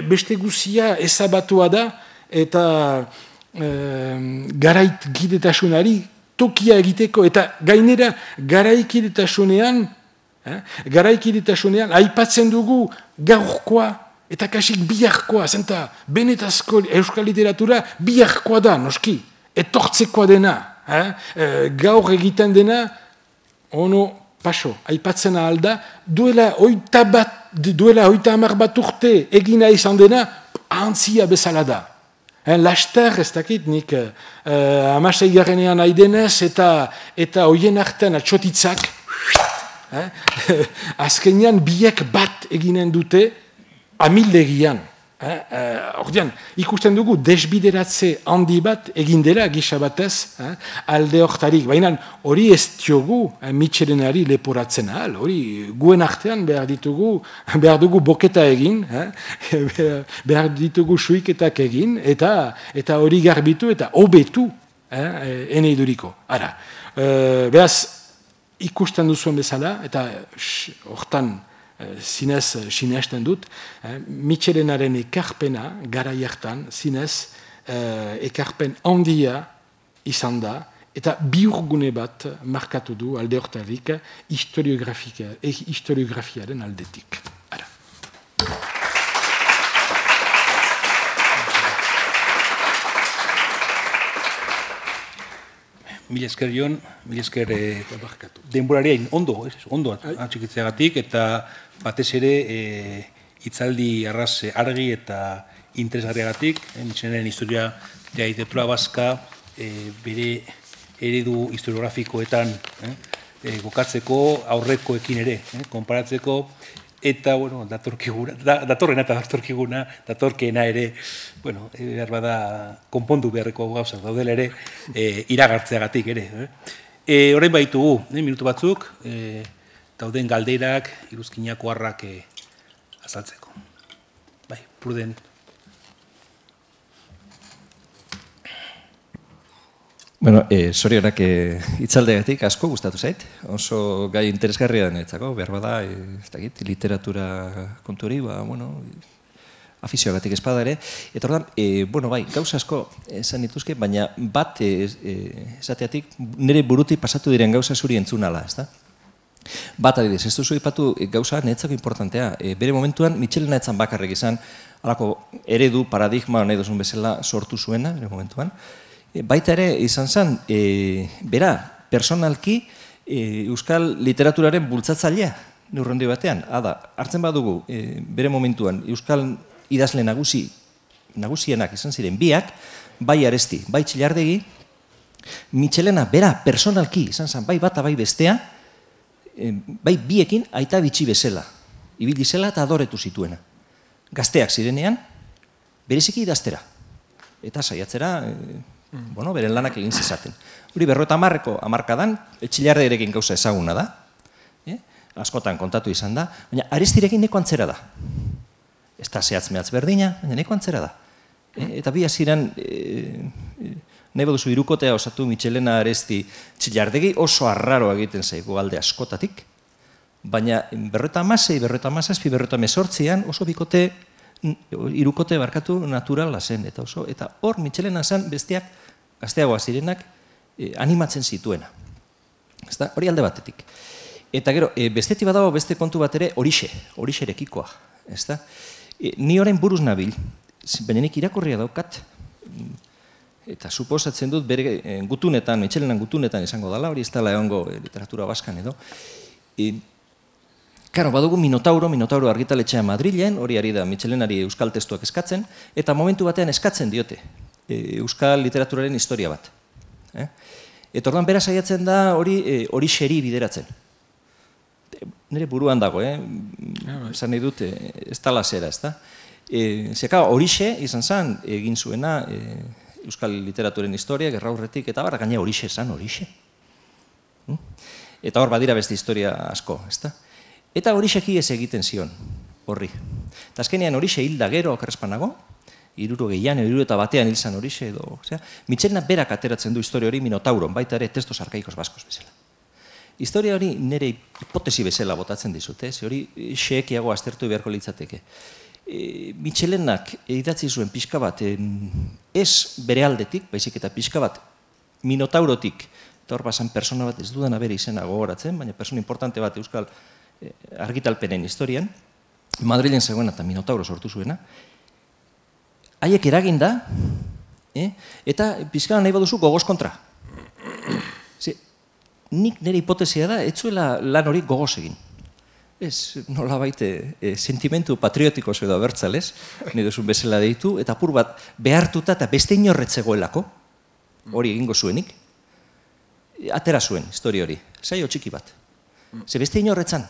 Beste guzia ezabatua da eta garaikidetasunari tokia egiteko. Eta gainera garaikidetasunean aipatzen dugu gaurkoa eta kasik biharkoa. Zenta benetazko euskal literatura biharkoa da, noski, etortzekoa dena. Gaur egiten dena, aipatzen ahal da, duela 30 bat urte egina izan dena, ahantzia bezala da. Laster, ez dakit, nik 16. aidenez eta hoien artean atxotitzak, azkenean biek bat eginen dute amildegian. Ordean, ikusten dugu desbideratze handi bat egin dela gisa batez alde hortarik. Baina hori ez diogu Mitxelenari leporatzen ahal. Hori guen artean behar dugu boketa egin, behar ditugu suiketak egin, eta hori garbitu eta hobetu eneiduriko. Ara, behaz, ikusten duzuen bezala, eta hortan zinez sinesten dut, Mitxelenaren ekarpena garai hartan, zinez ekarpen handia izan da, eta biurgune bat markatu du alde hortarik historiografiaren aldetik. Ara. Mila esker Jon, mila esker denborariain ondo atxikitzeagatik, eta batez ere hitzaldi arras argi eta interesgarriagatik, Mitxelenaren historia de literatura vasca bere eredu historiografikoetan gokatzeko aurrekoekin ere, konparatzeko, Eta, bueno, datorrena eta datorkeena ere, bueno, behar bada konpondu beharreko gauzak daudela ere, iragartzeagatik ere. Horrein baitugu, minutu batzuk, dauden galderak, iruzkinak oharrak azaltzeko. Bai, Pruden. Bueno, sorionak hitzaldeagatik asko gustatu zait. Oso gai interesgarria denetzako, behar bada, ez dakit, literatura kontu hori, bueno, afizioagatik espada ere. Eta ordan, bueno, bai, gauza asko esan dituzke, baina bat esateatik nire buruti pasatu diren gauza zuri entzunala, ez da? Bat adidez, ez duzu ipatu gauza netzako importantea. Bere momentuan, Michelena etzan bakarrik izan, alako eredu, paradigma, nahi duzun bezala sortu zuena, bere momentuan. Baita ere, izan zen, bera, personalki, euskal literaturaren bultzatzailea, neurrondi batean. Hartzen badugu, bere momentuan, euskal idazle nagusienak izan ziren biak, bai Aresti, bai Txilardegi, Michelena, bera, personalki, izan zen, bai bata, bai bestea, bai biekin aita bitxi bezala. Ibili zela eta adoretu zituena. Gazteak zirenean, bereziki idaztera. Eta saiatzera, bueno, beren lanak egin zezaten. Hori 50ko hamarkadan, Txilardegirekin gauza ezaguna da, askotan kontatu izan da, baina Arestirekin neko antzera da. Ez da zehatz-mehatz berdina, baina neko antzera da. Eta bi hasieran, nahi baduzu hirukotea osatu Michelena, Aresti, Txilardegi oso arraro egiten zaigu alde askotatik, baina 56, 57, 58an oso bikote, hirukote barkatu naturala zen, eta hor Michelena zen besteak, gazteagoa zirenak, animatzen zituena. Hori alde batetik. Eta gero, bestetik badago beste kontu bat ere horixerekikoa. Ni orain buruz nabil, baina nik irakurria daukat, eta suposatzen dut bere gutunetan, Michelenan gutunetan izango dela, hori ez dela egongo literatura baskan edo. Karo, badugu Minotauro argitaletxea Madrilen, hori ari da Michelenari euskal testuak eskatzen, eta momentu batean eskatzen diote euskal literaturaren historia bat. Eta orduan bera saiatzen da horixeri bideratzen. Nire buruan dago, esan nahi dut, ez tala zera, ez da. Zeka horixe izan zen egin zuena euskal literaturen historia, gerra aurretik, eta barra gaina horixe esan horixe. Eta hor badira beste historia asko, ez da. Eta horixeki ez egiten zion, horri. Eta azkenean horixe hilda gero okerrezpanago, 61 hil zan horixe edo, Michelena berak ateratzen du historia hori Minotauron, baita ere testos arkaikos baskos bezala. Historia hori nire hipotesi bezala botatzen dizute, ze hori xeekiago aztertu beharko litzateke. Michelenak idatzi zuen pixka bat, ez bere aldetik, baizik eta pixka bat Minotaurotik, eta hor basan persona bat ez dudan bere izena gogoratzen, baina persona importante bat euskal argitalpenen historian, Madrilen zegoen eta Minotauro sortu zuena, haiek eraginda, eta pixka nahi baduzu gogoz kontra. Nik nire hipotesia da, ez zuela lan hori gogoz egin. Ez, nola baite, sentimentu patriotiko edo abertzalez, nire duzun bezala deitu, eta apur bat behartuta eta beste inorretzegoelako, hori egingo zuenik, atera zuen, histori hori, saio txiki bat. Ze beste inorretzan.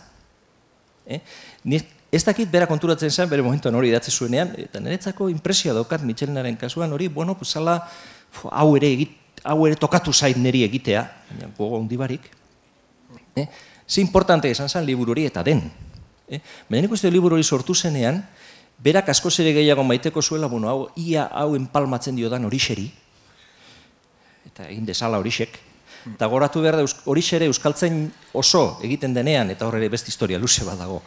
Ez dakit bera konturatzen zen, bere momentuan hori idatze zuenean, eta niretzako impresioa daukat Michelenaren kasuan hori, bueno, zala, hau ere tokatu zait niri egitea, gogo hundibarik. Ze importante izan zen liburu hori eta den. Baina nik uste liburu hori sortu zenean, berak askoz ere gehiago maiteko zuela, bueno, ia hau enpalmatzen diodan horixeri, eta egin desala horixek, eta goratu behar da horixere euskaltzen oso egiten denean, eta horre beste historia luze bat dago,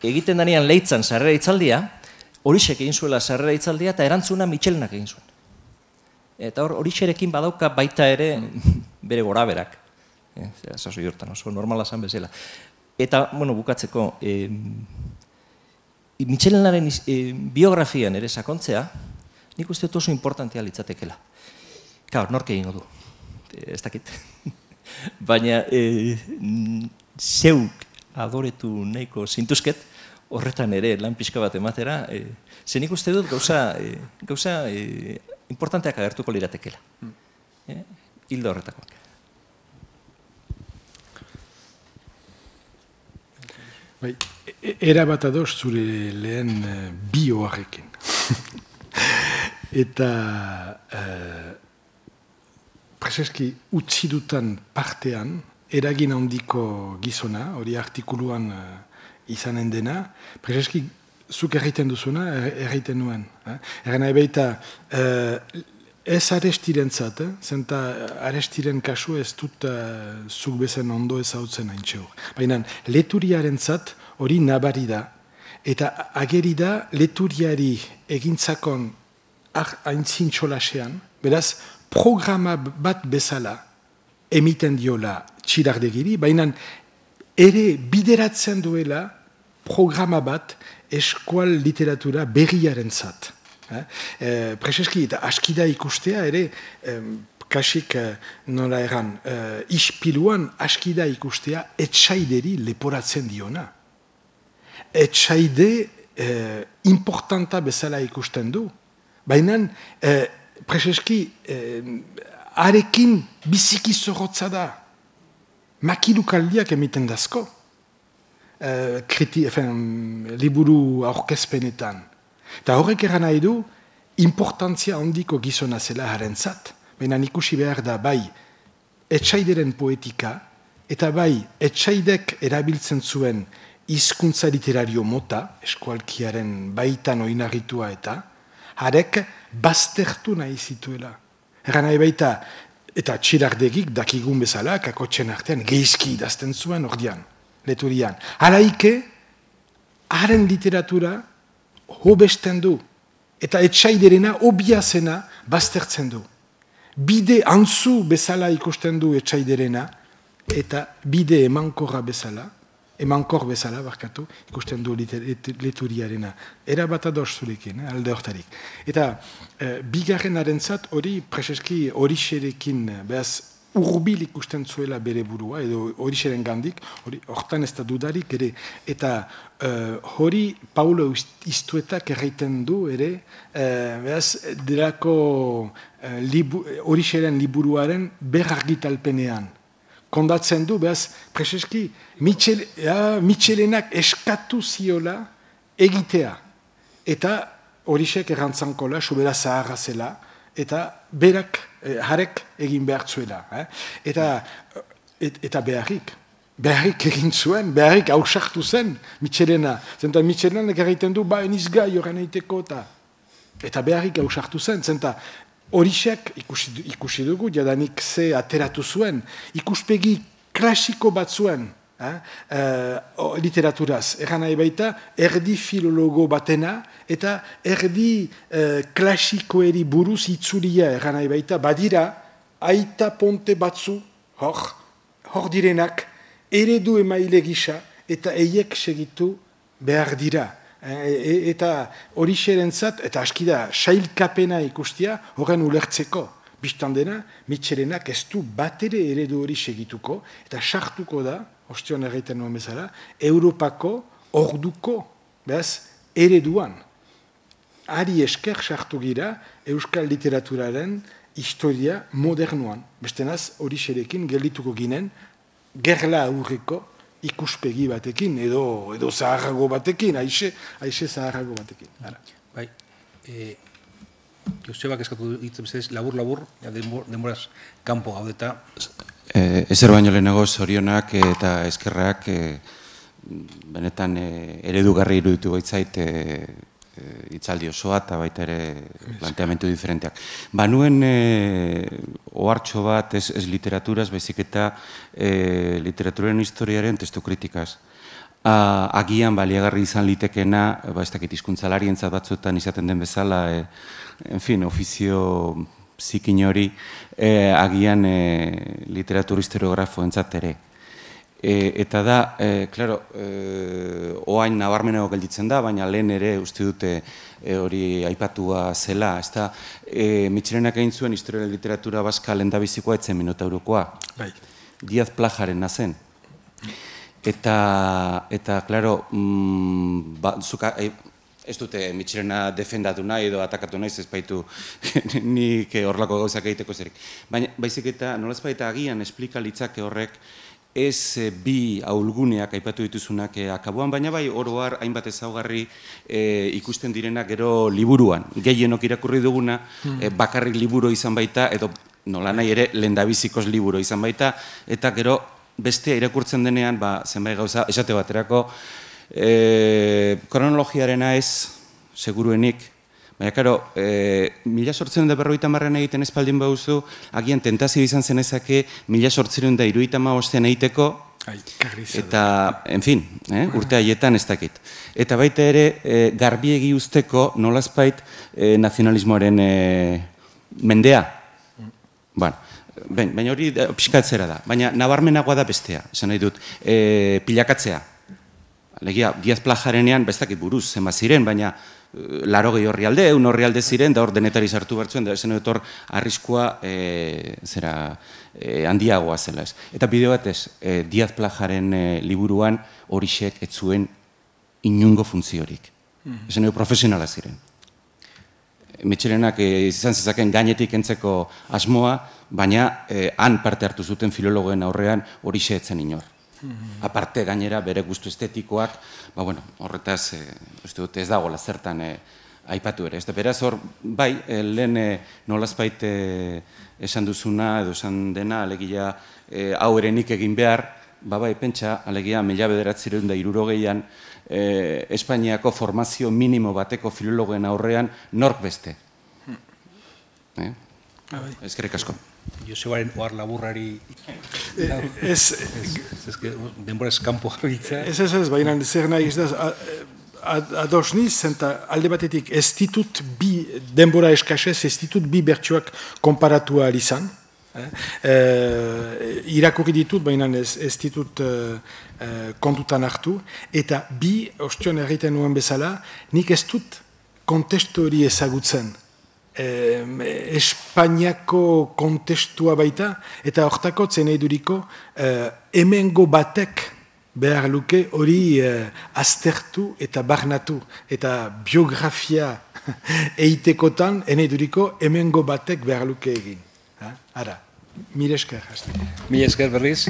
egiten denean leitzan sarrera itzaldia, horixek egin zuela sarrera itzaldia, eta erantzuna Michelenak egin zuen. Eta horixerekin badauka baita ere bere goraberak. Zazoi hortan, oso normala zan bezala. Eta, bueno, bukatzeko, Michelenaren biografian ere sakontzea, nik uste oso importantea litzatekela. Gaur, nork egingo du, ez dakit. Baina, zeuk adoretu nahiko zintuzket, horretan ere lan pixka bat ematera, ze nik uste dut gauza importanteak agertuko liratekela. Hilda horretakoak. Bai, Erabat ados zure lehen bioarekin. Eta prezeski utzi dutan partean, eragin handiko gizona, hori artikuluan izanen dena, prezeski zuk erraiten duzuna, erraiten nuen. Eran nahi baita, ez arestirentzat, zenta arestiren kasu ez dut zuk bezen ondo ezautzen haintxeo. Baina leturiarentzat hori nabari da, eta ageri da leturiari egintzakon haintzin txolasean, beraz, programa bat bezala emiten diola txirardegiri, baina ere bideratzen duela programa bat eskual literatura berriaren zat. Prezeski, eta askida ikustea ere, kasik nola eran, ispiluan askida ikustea etxaideri leporatzen diona. Etxaide importanta bezala ikusten du. Baina, prezeski, arekin biziki zorrotza da. Makilukaldiak emiten dazko. Liburu aurkezpenetan. Eta horrek eran nahi du, importantzia handiko gizona zela harentzat. Baina ikusi behar da, bai, etxaideren poetika, eta bai, etxaidek erabiltzen zuen hizkuntza literario mota, eskualkiaren baitan oinarritua eta, harek baztertu nahi zituela. Eran nahi baita, eta txirardegik dakigun bezala, kakotxen artean, geizki idazten zuen ordian, leturian. Haraike, haren literatura hobesten du, eta etxaiderena obiazena baztertzen du. Bide antzu bezala ikusten du etxaiderena, eta bide emankor bezala, barkatu, ikusten du leturiarena. Era bat ados zurekin, alde hortarik. Eta bigarren arentzat hori, prezeski horixerekin, behaz, urbil ikusten zuela bere burua, edo horixeren gandik, hortan ez da dudarik ere, eta hori Paulo Istuetak erraiten du ere, behaz, delako horixeren liburuaren berargitalpenean. Kondatzen du, behaz, prezeski, Michelenak eskatu ziola egitea. Eta horixek errantzankola, sobera zaharra zela, eta berak, harek egin behar zuela. Eta beharrik egin zuen, beharrik hausartu zen Michelena. Zenta Michelenak erraiten du, ba, enizgai horren eiteko, eta beharrik hausartu zen. Zenta horixek, ikusi dugu, jadanik ze ateratu zuen, ikuspegi klasiko bat zuen, literaturaz. Eran nahi baita, erdi filologo batena, eta erdi klasikoeri buruz itzulia, eran nahi baita, badira, aita ponte batzu, hor direnak, eredu emaile gisa, eta eiek segitu behar dira. Eta hori xerentzat, eta askida, sailkapena ikustia, horren ulertzeko. Bistan dena, Michelenak ez du batere eredu hori segituko, eta sartuko da, ostion erraiten nuen bezala, Europako orduko, behaz, ereduan. Ari esker sartu gira, euskal literaturaren historia modernuan. Bestenaz, hori xerekin geldituko ginen, gerla aurreko ikuspegi batekin, edo zaharrago batekin, aixe zaharrago batekin. Bai, Josebak eskatu ditzen bezez, labur-labur, denboraz kanpo gaudeta. Ezer baino lehenago zorionak eta eskerrak benetan eredugarri iruditu baitzait hitzaldi osoa eta baita ere planteamendu diferenteak. Banuen ohartxo bat ez literaturaz, baizik eta literaturaren historiaren testu kritikaz. Agian baliagarri izan litekena, ez dakit hizkuntzalarien batzuetan izaten den bezala, ofizio zikin hori, agian literatur historiografoentzat ere. Eta da, klaro, oain nabarmenago gelditzen da, baina lehen ere uste dute hori aipatua zela. Michelenak egin zuen historia literatura baska lehendabizikoa etzen Minotaurokoa. Diaz Plajaren nazen. Eta, klaro, ez dute Michelena defendatu nahi edo atakatu nahi, ez baitu nik horrelako gauzak egiteko zerik. Baina, baizik eta nolaz baita agian esplika litzake horrek ez bi ahulguneak aipatu dituzunak akabuan, baina bai oroar hainbat ezaugarri ikusten direnak gero liburuan. Gehienok irakurri duguna, bakarrik liburu izan baita, edo nola nahi ere lehendabizikoz liburu izan baita, eta gero bestea irakurtzen denean, zenbait gauza, esate baterako, kronologiarena ez, seguruenik, baina, karo, 1850 egiten espaldin bauzu, agian tentazio izan zenezake 1875 egiteko, eta, en fin, urte haietan ez dakit. Eta baita ere, garbiegi usteko nolazpait nazionalismoaren mendea. Baina hori pixkatzera da, baina nabarmenagoa da bestea, esan nahi dut, pilakatzea. Alegia, Diaz Plajarenean, bestakit buruz, zenba ziren, baina 80 orrialde, 1 orrialde ziren, da hor denetari sartu bertzuen, da esan dut hor arriskua handiagoa zela ez. Eta bideo batez, Diaz Plajaren liburuan horixek ez zuen inungo funtziorik. Esan dut profesionala ziren. Mitxelenak izan zezaken gainetik entzeko asmoa, baina han parte hartu zuten filologoen aurrean horixe etzen inor. Aparte gainera bere gustu estetikoak, horretaz ez dagoela zertan aipatu ere. Beraz hor, bai, lehen nolazbait esan duzuna edo esan dena, alegia hau erenik egin behar, bai, pentsa, alegia 1960an Espainiako formazio minimo bateko filologoen aurrean nork beste. Eskerrik asko. Josebaren ohar laburrari denbora eskampo jarritza. Ez, baina zer nahi ez da, ados niz, alde batetik ez ditut bi denbora eskasez, ez ditut bi bertsuak konparatu ahal izan. Irakurri ditut, baina ez ditut kontutan hartu, eta bi, ostion erraiten nuen bezala, nik ez dut kontestu hori ezagutzen. Espainiako kontestua baita, eta hortako zeneduriko hemengo batek behar luke hori aztertu eta barnatu, eta biografia eitekotan eneduriko hemengo batek behar luke egin. Ara, mire esker. Mire esker berriz.